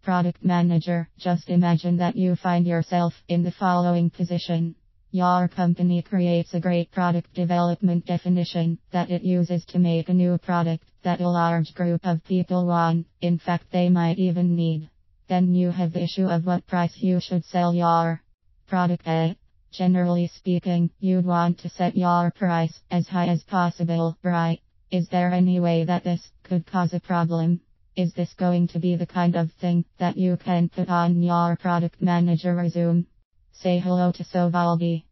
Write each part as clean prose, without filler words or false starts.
Product manager. Just imagine that you find yourself in the following position. Your company creates a great product development definition that it uses to make a new product that a large group of people want. In fact, they might even need. Then you have the issue of what price you should sell your product at. Generally speaking, you'd want to set your price as high as possible, right? Is there any way that this could cause a problem? Is this going to be the kind of thing that you can put on your product manager resume? Say hello to Sovaldi.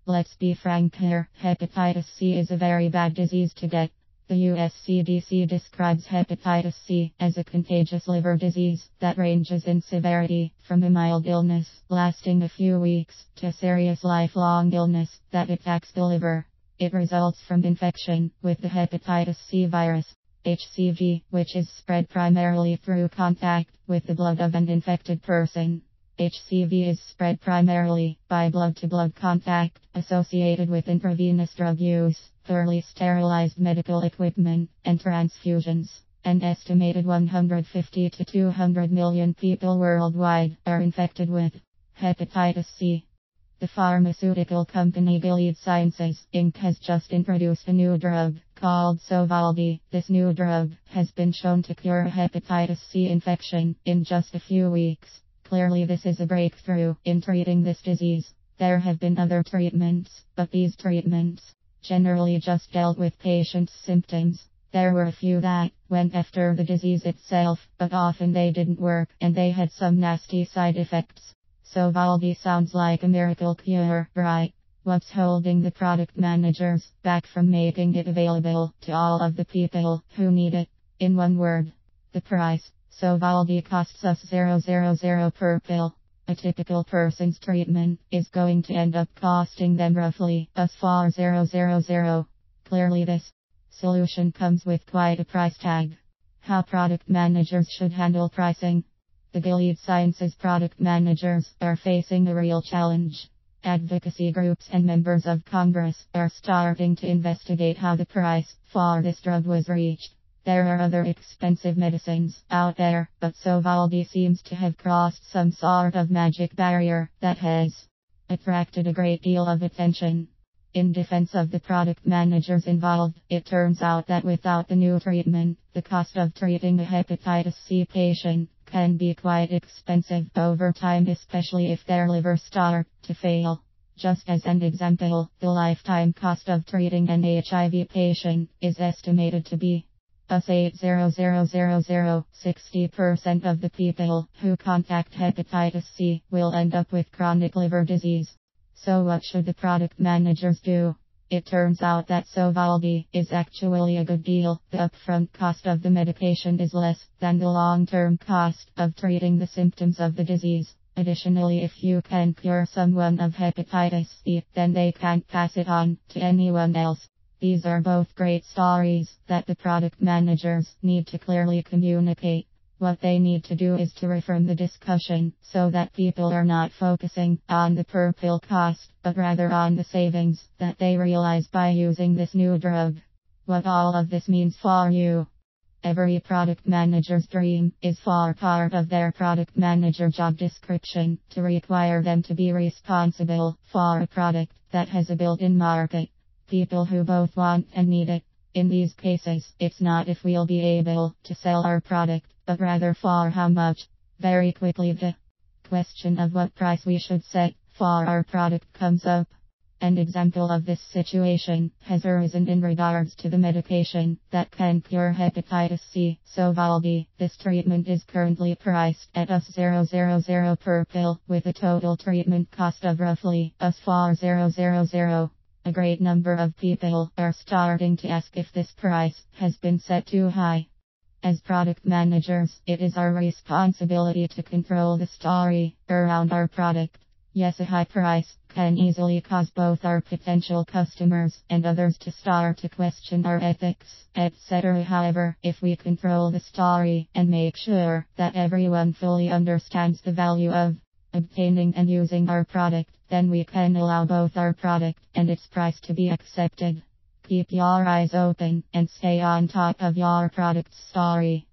Let's be frank here, hepatitis C is a very bad disease to get. The US CDC describes hepatitis C as a contagious liver disease that ranges in severity from a mild illness lasting a few weeks to serious lifelong illness that attacks the liver. It results from infection with the hepatitis C virus, HCV, which is spread primarily through contact with the blood of an infected person. HCV is spread primarily by blood-to-blood contact, associated with intravenous drug use, thoroughly sterilized medical equipment, and transfusions. An estimated 150 to 200 million people worldwide are infected with hepatitis C. The pharmaceutical company Gilead Sciences, Inc. has just introduced a new drug called Sovaldi. This new drug has been shown to cure hepatitis C infection in just a few weeks. Clearly, this is a breakthrough in treating this disease. There have been other treatments, but these treatments generally just dealt with patients' symptoms. There were a few that went after the disease itself, but often they didn't work and they had some nasty side effects. Sovaldi sounds like a miracle cure, right? What's holding the product managers back from making it available to all of the people who need it? In one word, the price. Sovaldi costs us $0.00 per pill. A typical person's treatment is going to end up costing them roughly us $4,000. Clearly, this solution comes with quite a price tag. How product managers should handle pricing. The Gilead Sciences product managers are facing a real challenge. Advocacy groups and members of Congress are starting to investigate how the price for this drug was reached. There are other expensive medicines out there, but Sovaldi seems to have crossed some sort of magic barrier that has attracted a great deal of attention. In defense of the product managers involved, it turns out that without the new treatment, the cost of treating a hepatitis C patient can be quite expensive over time, especially if their livers start to fail. Just as an example, the lifetime cost of treating an HIV patient is estimated to be us $8,000. 60% of the people who contact hepatitis C will end up with chronic liver disease. So what should the product managers do? It turns out that Sovaldi is actually a good deal. The upfront cost of the medication is less than the long-term cost of treating the symptoms of the disease. Additionally, if you can cure someone of hepatitis C, then they can't pass it on to anyone else. These are both great stories that the product managers need to clearly communicate. What they need to do is to reframe the discussion so that people are not focusing on the per pill cost, but rather on the savings that they realize by using this new drug. What all of this means for you. Every product manager's dream is for part of their product manager job description to require them to be responsible for a product that has a built-in market. People who both want and need it. In these cases, it's not if we'll be able to sell our product, but rather for how much. Very quickly, the question of what price we should set for our product comes up. An example of this situation has arisen in regards to the medication that can cure hepatitis C, Sovaldi. This treatment is currently priced at us $0.00 per pill, with a total treatment cost of roughly us $4,000. A great number of people are starting to ask if this price has been set too high. As product managers, it is our responsibility to control the story around our product. Yes, a high price can easily cause both our potential customers and others to start to question our ethics, etc. However, if we control the story and make sure that everyone fully understands the value of obtaining and using our product, then we can allow both our product and its price to be accepted. Keep your eyes open and stay on top of your product's story.